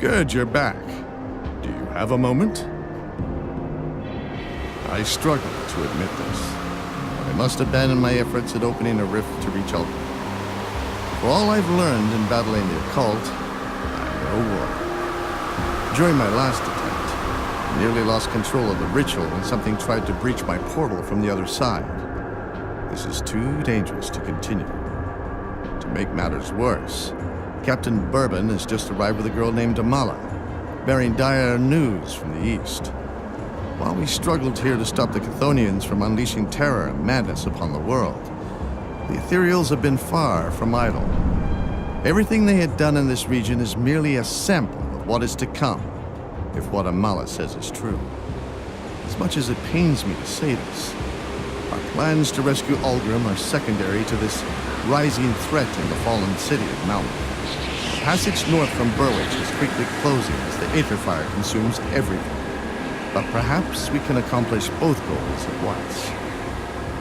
Good, you're back. Do you have a moment? I struggle to admit this. I must abandon my efforts at opening a rift to reach Ulgrim. For all I've learned in battling the occult, I know war. During my last attempt, I nearly lost control of the ritual when something tried to breach my portal from the other side. This is too dangerous to continue. To make matters worse, Captain Bourbon has just arrived with a girl named Amala, bearing dire news from the east. While we struggled here to stop the Chthonians from unleashing terror and madness upon the world, the Aetherials have been far from idle. Everything they had done in this region is merely a sample of what is to come, if what Amala says is true. As much as it pains me to say this, our plans to rescue Ulgrim are secondary to this rising threat in the fallen city of Malmouth. The passage north from Berwick is quickly closing as the Aetherfire consumes everything. But perhaps we can accomplish both goals at once.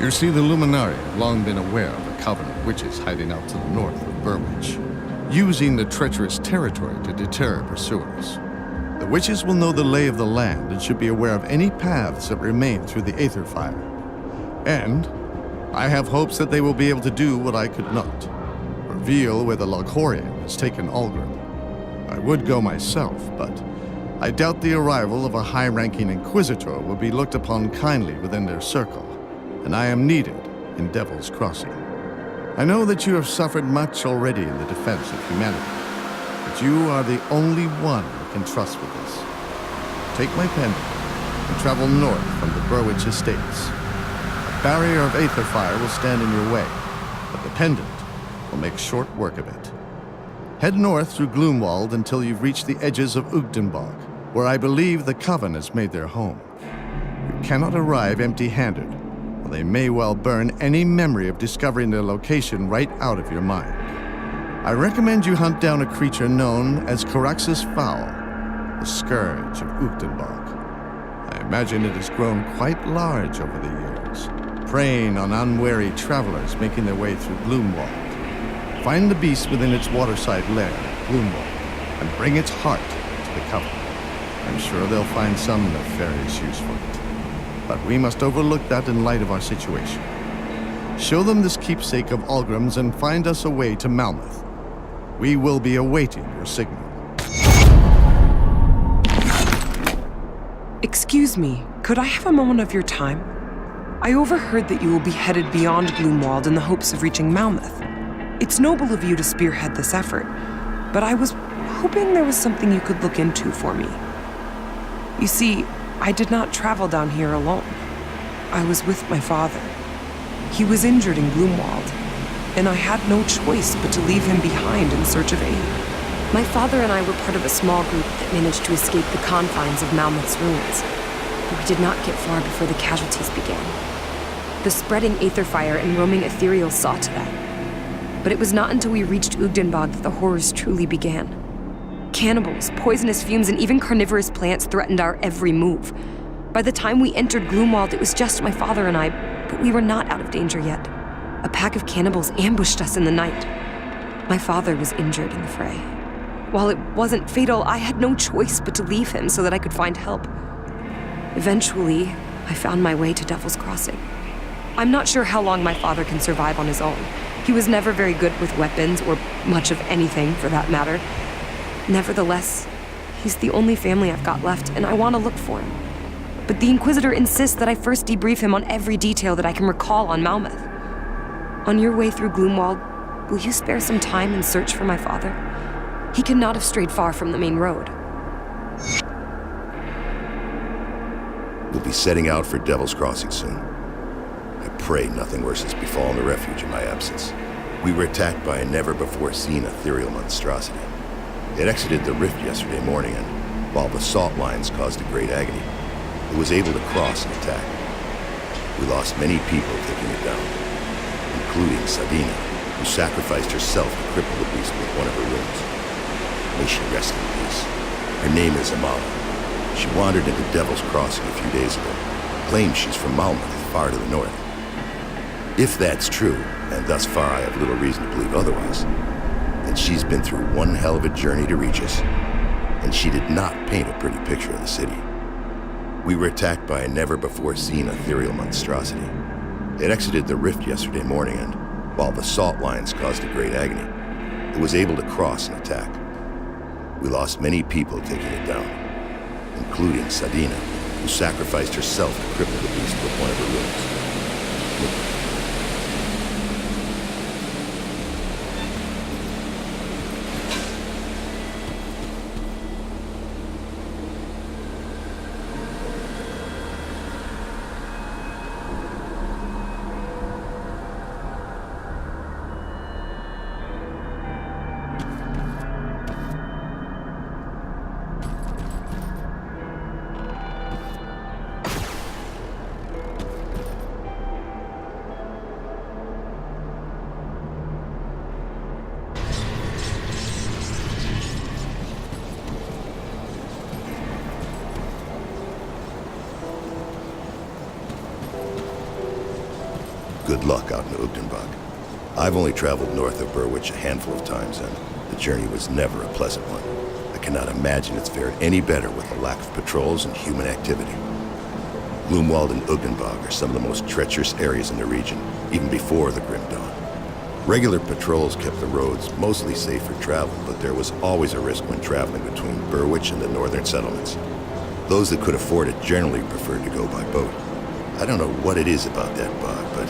You see, the Luminari have long been aware of a coven of witches hiding out to the north of Berwick, using the treacherous territory to deter pursuers. The witches will know the lay of the land and should be aware of any paths that remain through the Aetherfire. And I have hopes that they will be able to do what I could not, reveal where the Loghorian has taken Ulgrim. I would go myself, but I doubt the arrival of a high-ranking Inquisitor will be looked upon kindly within their circle, and I am needed in Devil's Crossing. I know that you have suffered much already in the defense of humanity, but you are the only one I can trust with this. Take my pendant and travel north from the Berwick estates. A barrier of Aetherfire will stand in your way, but the pendant will make short work of it. Head north through Gloomwald until you've reached the edges of Ugdenbog, where I believe the Coven has made their home. You cannot arrive empty-handed, or they may well burn any memory of discovering their location right out of your mind. I recommend you hunt down a creature known as Caraxus Foul, the Scourge of Ugdenbog. I imagine it has grown quite large over the years, preying on unwary travelers making their way through Gloomwald. Find the beast within its waterside lair, Gloomwald, and bring its heart to the Coven. I'm sure they'll find some nefarious use for it. But we must overlook that in light of our situation. Show them this keepsake of Ulgrim's and find us a way to Malmouth. We will be awaiting your signal. Excuse me, could I have a moment of your time? I overheard that you will be headed beyond Gloomwald in the hopes of reaching Malmouth. It's noble of you to spearhead this effort, but I was hoping there was something you could look into for me. You see, I did not travel down here alone. I was with my father. He was injured in Gloomwald, and I had no choice but to leave him behind in search of aid. My father and I were part of a small group that managed to escape the confines of Malmouth's ruins, but we did not get far before the casualties began. The spreading Aetherfire and roaming Aetherial saw to that. But it was not until we reached Ugdenbog that the horrors truly began. Cannibals, poisonous fumes, and even carnivorous plants threatened our every move. By the time we entered Gloomwald, it was just my father and I, but we were not out of danger yet. A pack of cannibals ambushed us in the night. My father was injured in the fray. While it wasn't fatal, I had no choice but to leave him so that I could find help. Eventually, I found my way to Devil's Crossing. I'm not sure how long my father can survive on his own. He was never very good with weapons, or much of anything, for that matter. Nevertheless, he's the only family I've got left, and I want to look for him. But the Inquisitor insists that I first debrief him on every detail that I can recall on Malmouth. On your way through Gloomwald, will you spare some time and search for my father? He cannot have strayed far from the main road. We'll be setting out for Devil's Crossing soon. I pray nothing worse has befallen the refuge in my absence. We were attacked by a never-before-seen ethereal monstrosity. It exited the rift yesterday morning, and while the salt lines caused a great agony, it was able to cross and attack. We lost many people taking it down, including Sahdina, who sacrificed herself to cripple the beast with one of her wounds. May she rest in peace. Her name is Amala. She wandered into Devil's Crossing a few days ago, claims she's from Malmouth, far to the north. If that's true, and thus far I have little reason to believe otherwise, then she's been through one hell of a journey to reach us, and she did not paint a pretty picture of the city. We were attacked by a never-before-seen ethereal monstrosity. It exited the rift yesterday morning, and while the salt lines caused a great agony, it was able to cross and attack. We lost many people taking it down, including Sahdina, who sacrificed herself to cripple the beast with one of her runes. Good luck out in Ugdenbog. I've only traveled north of Burwich a handful of times, and the journey was never a pleasant one. I cannot imagine it's fared any better with the lack of patrols and human activity. Gloomwald and Ugdenbog are some of the most treacherous areas in the region, even before the Grim Dawn. Regular patrols kept the roads mostly safe for travel, but there was always a risk when traveling between Burwich and the northern settlements. Those that could afford it generally preferred to go by boat. I don't know what it is about that bog, but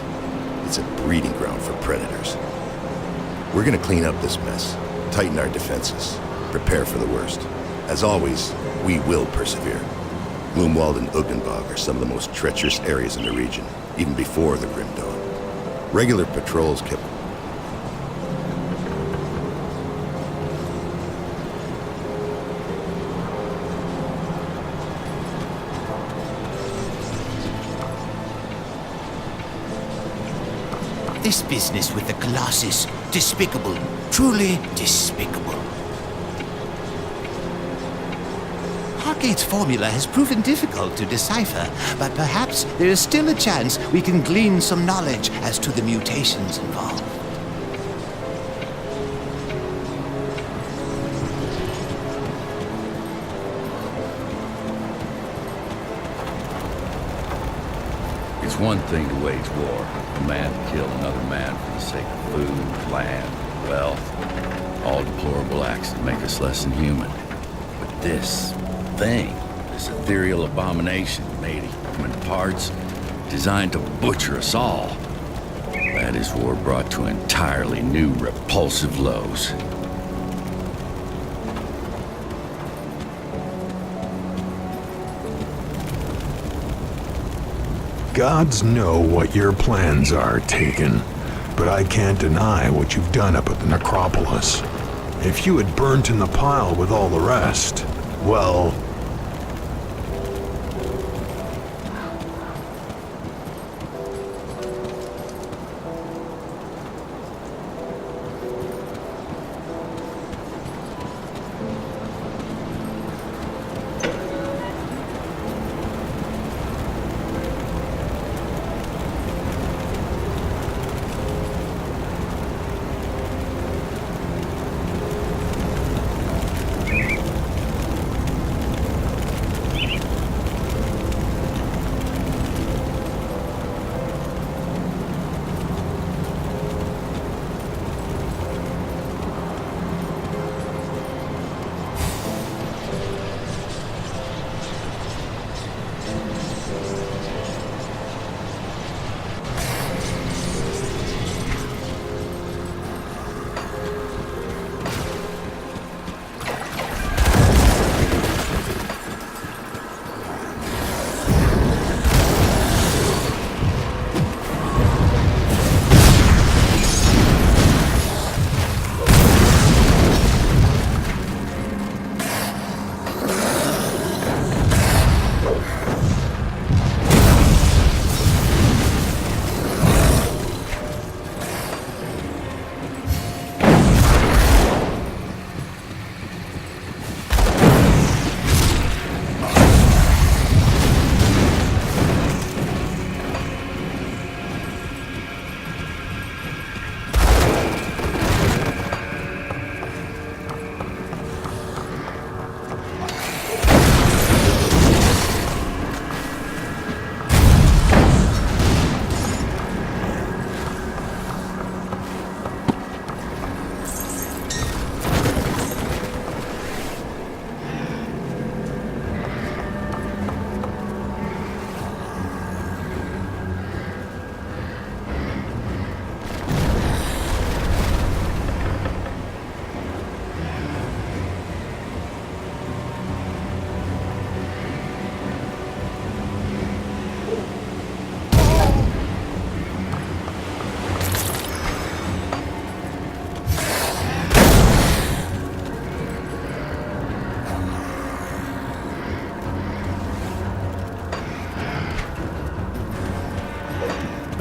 it's a breeding ground for predators. We're gonna clean up this mess, tighten our defenses, prepare for the worst. As always, we will persevere. Gloomwald and Ugdenbog are some of the most treacherous areas in the region, even before the Grim Dawn. Regular patrols kept... This business with the Colossus, despicable, truly despicable. Hargate's formula has proven difficult to decipher, but perhaps there is still a chance we can glean some knowledge as to the mutations involved. It's one thing to wage war, a man to kill another man for the sake of food, land, wealth, all deplorable acts that make us less than human. But this thing, this ethereal abomination made of human parts, designed to butcher us all, that is war brought to entirely new, repulsive lows. Gods know what your plans are, Taken, but I can't deny what you've done up at the necropolis. If you had burnt in the pile with all the rest, well...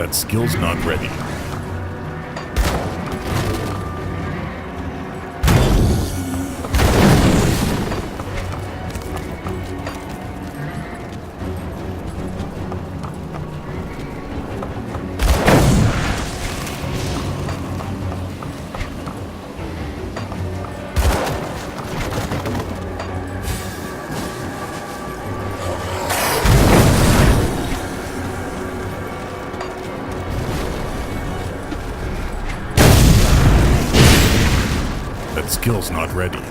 That skill's not ready. That skill's not ready.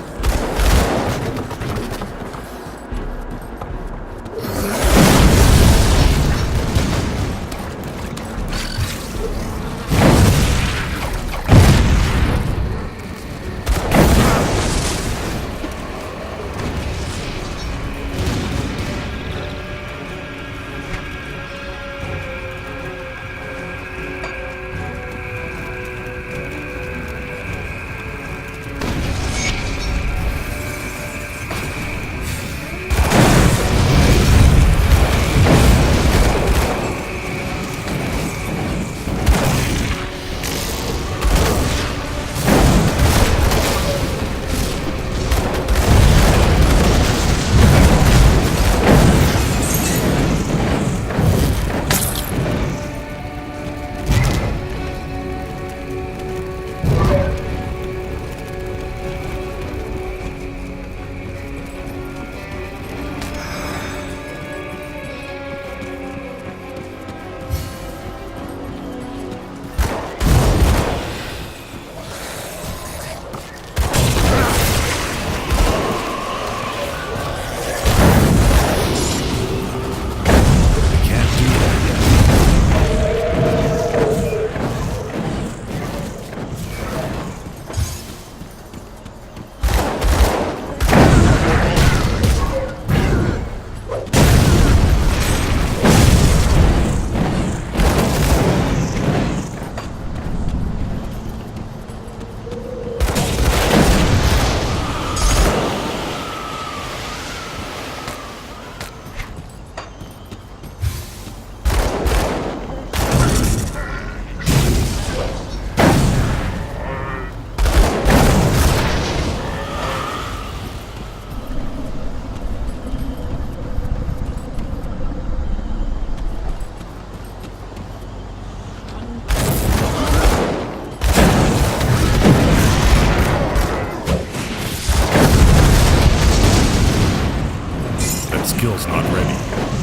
Skill's not ready.